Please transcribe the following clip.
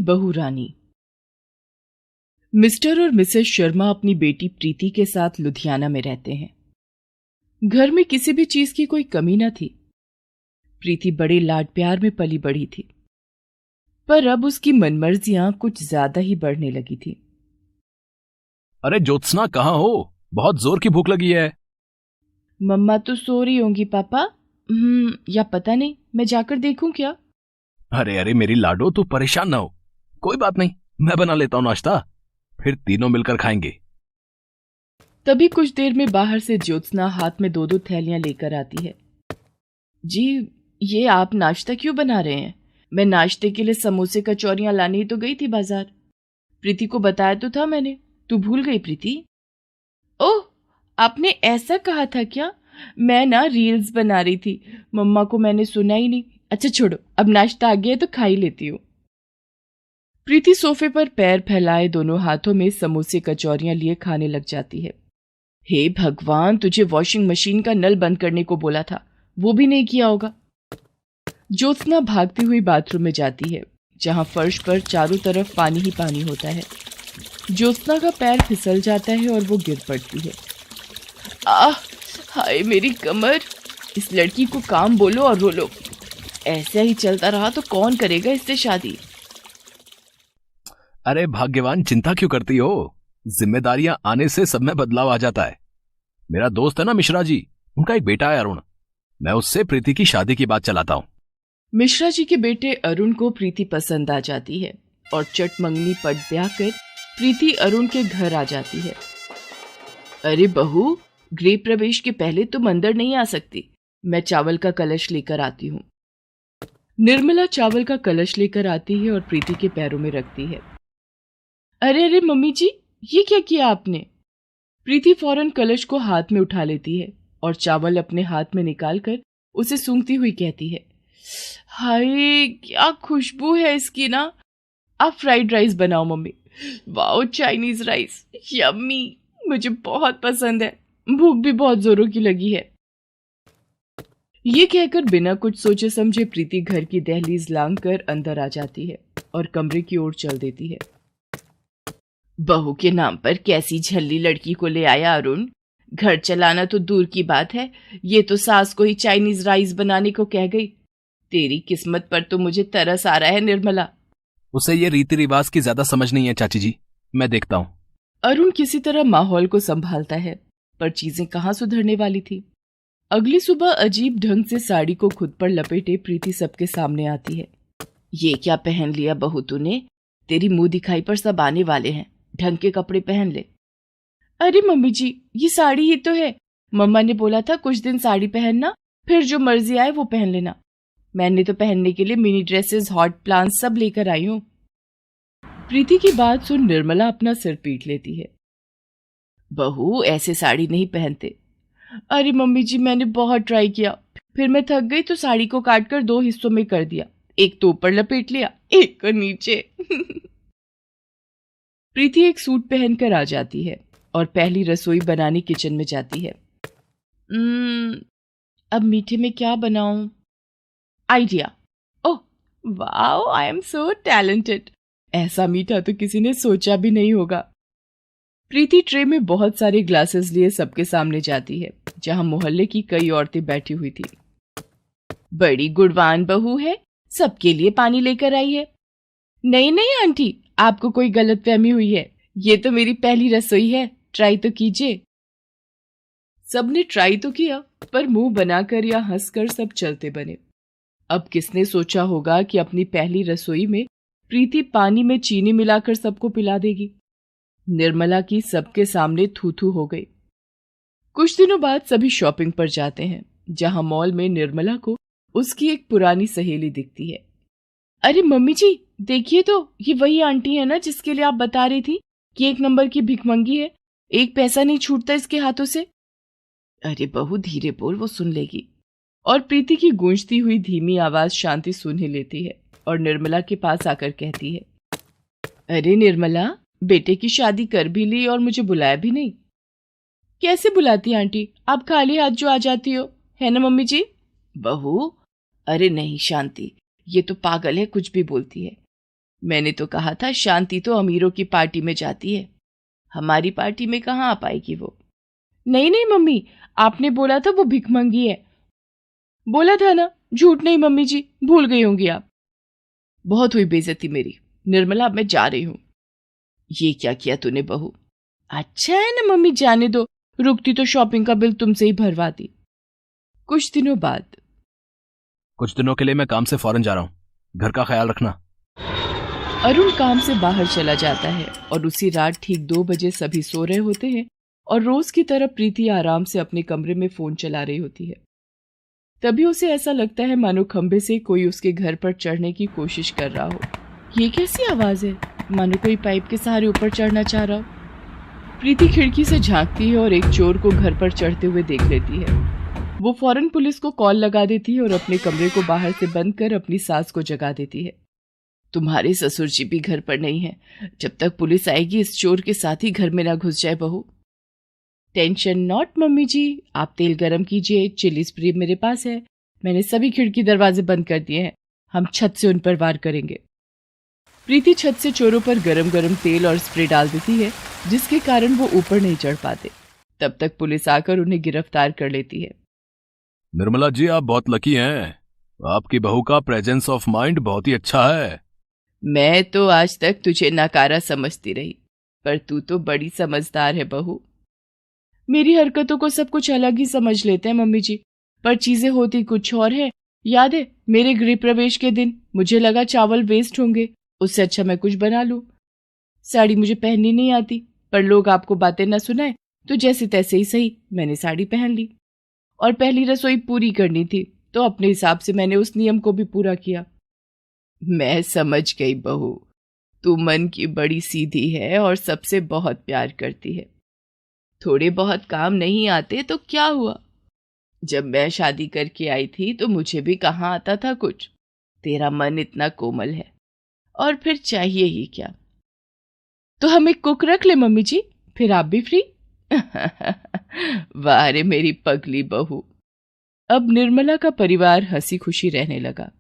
बहू रानी। मिस्टर और मिसेस शर्मा अपनी बेटी प्रीति के साथ लुधियाना में रहते हैं। घर में किसी भी चीज की कोई कमी न थी। प्रीति बड़े लाड प्यार में पली बढ़ी थी, पर अब उसकी मनमर्जियां कुछ ज्यादा ही बढ़ने लगी थी। अरे ज्योत्सना, कहाँ हो? बहुत जोर की भूख लगी है। मम्मा तो सो रही होंगी पापा। या पता नहीं, मैं जाकर देखूं क्या? अरे अरे मेरी लाडो, तू परेशान ना हो। कोई बात नहीं, मैं बना लेता हूँ नाश्ता, फिर तीनों मिलकर खाएंगे। तभी कुछ देर में बाहर से ज्योत्सना हाथ में 2-2 थैलियां लेकर आती है। जी, ये आप नाश्ता क्यों बना रहे हैं? मैं नाश्ते के लिए समोसे कचौरियां लाने ही तो गई थी बाजार। प्रीति को बताया तो था मैंने। तू भूल गई प्रीति? ओह, आपने ऐसा कहा था क्या? मैं ना रील्स बना रही थी, मम्मा को मैंने सुना ही नहीं। अच्छा छोड़ो, अब नाश्ता आ गया है तो खा ही लेती हूँ। प्रीति सोफे पर पैर फैलाए दोनों हाथों में समोसे कचौरियां लिए खाने लग जाती है। हे भगवान, तुझे वॉशिंग मशीन का नल बंद करने को बोला था, वो भी नहीं किया होगा। ज्योत्सना भागती हुई बाथरूम में जाती है, जहां फर्श पर चारों तरफ पानी ही पानी होता है। ज्योत्सना का पैर फिसल जाता है और वो गिर पड़ती है। आह, हाय मेरी कमर। इस लड़की को काम बोलो और रो लो। ऐसा ही चलता रहा तो कौन करेगा इससे शादी? अरे भाग्यवान, चिंता क्यों करती हो? जिम्मेदारियां आने से सब में बदलाव आ जाता है। मेरा दोस्त है ना मिश्रा जी, उनका एक बेटा है अरुण। मैं उससे प्रीति की शादी की बात चलाता हूँ। मिश्रा जी के बेटे अरुण को प्रीति पसंद आ जाती है और चट मंगनी पट ब्याह कर प्रीति अरुण के घर आ जाती है। अरे बहू, गृह प्रवेश के पहले तुम अंदर नहीं आ सकती। मैं चावल का कलश लेकर आती हूँ। निर्मला चावल का कलश लेकर आती है और प्रीति के पैरों में रखती है। अरे अरे मम्मी जी, ये क्या किया आपने? प्रीति फौरन कलश को हाथ में उठा लेती है और चावल अपने हाथ में निकालकर उसे सूंघती हुई कहती है, हाय क्या खुशबू है इसकी ना। आप फ्राइड राइस बनाओ mummy. Wow, Chinese rice, yummy, मुझे बहुत पसंद है। भूख भी बहुत जोरों की लगी है। ये कहकर बिना कुछ सोचे समझे प्रीति घर की दहलीज लांघ कर अंदर आ जाती है और कमरे की ओर चल देती है। बहू के नाम पर कैसी झल्ली लड़की को ले आया अरुण। घर चलाना तो दूर की बात है, ये तो सास को ही चाइनीज राइस बनाने को कह गई। तेरी किस्मत पर तो मुझे तरस आ रहा है निर्मला। उसे ये रीति रिवाज की ज्यादा समझ नहीं है चाची जी, मैं देखता हूँ। अरुण किसी तरह माहौल को संभालता है, पर चीजें कहाँ सुधरने वाली थी। अगली सुबह अजीब ढंग से साड़ी को खुद पर लपेटे प्रीति सबके सामने आती है। ये क्या पहन लिया बहू तूने? तेरी मुंह दिखाई पर सब आने वाले हैं, ढंग के कपड़े पहन ले। अरे मम्मी जी, ये साड़ी ही तो है। मम्मा ने बोला था कुछ दिन साड़ी पहनना, फिर जो मर्जी आए वो पहन लेना। मैंने तो पहनने के लिए मिनी ड्रेसेस, हॉट प्लांट सब लेकर आई हूँ। प्रीति की बात सुन निर्मला अपना सिर पीट लेती है। बहू ऐसे साड़ी नहीं पहनते। अरे मम्मी जी, मैंने बहुत ट्राई किया, फिर मैं थक गई तो साड़ी को काटकर 2 हिस्सों में कर दिया। एक तो ऊपर लपेट लिया, एक को नीचे। प्रीति एक सूट पहनकर आ जाती है और पहली रसोई बनाने किचन में जाती है। अब मीठे में क्या बनाऊं? Idea. Oh wow, I am so talented. ऐसा मीठा तो किसी ने सोचा भी नहीं होगा। प्रीति ट्रे में बहुत सारे ग्लासेस लिए सबके सामने जाती है, जहां मोहल्ले की कई औरतें बैठी हुई थी। बड़ी गुणवान बहू है, सबके लिए पानी लेकर आई है। नहीं नहीं आंटी, आपको कोई गलतफहमी हुई है। ये तो मेरी पहली रसोई है, ट्राई तो कीजिए। सबने ट्राई तो किया, पर मुंह बनाकर या हंसकर सब चलते बने। अब किसने सोचा होगा कि अपनी पहली रसोई में प्रीति पानी में चीनी मिलाकर सबको पिला देगी। निर्मला की सबके सामने थू थू हो गई। कुछ दिनों बाद सभी शॉपिंग पर जाते हैं, जहां मॉल में निर्मला को उसकी एक पुरानी सहेली दिखती है। अरे मम्मी जी, देखिए तो, ये वही आंटी है ना जिसके लिए आप बता रही थी कि 1 नंबर की भिखमंगी है, एक पैसा नहीं छूटता इसके हाथों से। अरे बहू धीरे बोल, वो सुन लेगी। और प्रीति की गूंजती हुई धीमी आवाज शांति सुन ही लेती है और निर्मला के पास आकर कहती है, अरे निर्मला, बेटे की शादी कर भी ली और मुझे बुलाया भी नहीं। कैसे बुलाती आंटी, आप खाली हाथ जो आ जाती हो, है ना मम्मी जी? बहू, अरे नहीं शांति, ये तो पागल है, कुछ भी बोलती है। मैंने तो कहा था शांति तो अमीरों की पार्टी में जाती है, हमारी पार्टी में कहाँ आ पाएगी वो। नहीं नहीं मम्मी, आपने बोला था वो भिखमंगी है। बोला था ना, झूठ नहीं मम्मी जी, भूल गई होंगी आप। बहुत हुई बेइज्जती मेरी। निर्मला, अब मैं जा रही हूं। ये क्या किया तूने बहू? अच्छा है ना मम्मी, जाने दो, रुकती तो शॉपिंग का बिल तुमसे ही भरवाती। कुछ दिनों बाद। कुछ दिनों के लिए मैं काम से फौरन जा रहा हूँ, घर का ख्याल रखना। अरुण काम से बाहर चला जाता है और उसी रात ठीक 2 बजे सभी सो रहे होते हैं और रोज की तरह प्रीति आराम से अपने कमरे में फोन चला रही होती है। तभी उसे ऐसा लगता है मानो खंबे से कोई उसके घर पर चढ़ने की कोशिश कर रहा हो। ये कैसी आवाज है? मानो कोई पाइप के सहारे ऊपर चढ़ना चाह रहा हो। प्रीति खिड़की से झांकती है और एक चोर को घर पर चढ़ते हुए देख लेती है। वो फौरन पुलिस को कॉल लगा देती है और अपने कमरे को बाहर से बंद कर अपनी सास को जगा देती है। तुम्हारे ससुर जी भी घर पर नहीं है, जब तक पुलिस आएगी इस चोर के साथ ही घर में ना घुस जाए बहू। टेंशन नॉट मम्मी जी, आप तेल गरम कीजिए, चिली स्प्रे मेरे पास है, मैंने सभी खिड़की दरवाजे बंद कर दिए हैं, हम छत से उन पर वार करेंगे। प्रीति छत से चोरों पर गरम गरम तेल और स्प्रे डाल देती है, जिसके कारण वो ऊपर नहीं चढ़ पाते। तब तक पुलिस आकर उन्हें गिरफ्तार कर लेती है। निर्मला जी, आप बहुत लकी हैं, आपकी बहू का प्रेजेंस ऑफ माइंड बहुत ही अच्छा है। मैं तो आज तक तुझे नकारा समझती रही, पर तू तो बड़ी समझदार है बहू। मेरी हरकतों को सब कुछ अलग ही समझ लेते हैं मम्मी जी, पर चीजें होती कुछ और है। याद है मेरे गृह प्रवेश के दिन मुझे लगा चावल वेस्ट होंगे, उससे अच्छा मैं कुछ बना लूं। साड़ी मुझे पहननी नहीं आती, पर लोग आपको बातें न सुनाए तो जैसे तैसे ही सही मैंने साड़ी पहन ली। और पहली रसोई पूरी करनी थी तो अपने हिसाब से मैंने उस नियम को भी पूरा किया। मैं समझ गई बहू, तू मन की बड़ी सीधी है और सबसे बहुत प्यार करती है। थोड़े बहुत काम नहीं आते तो क्या हुआ? जब मैं शादी करके आई थी तो मुझे भी कहाँ आता था कुछ। तेरा मन इतना कोमल है, और फिर चाहिए ही क्या। तो हम एक कुक रख ले मम्मी जी, फिर आप भी फ्री। वाह रे मेरी पगली बहू। अब निर्मला का परिवार हंसी खुशी रहने लगा।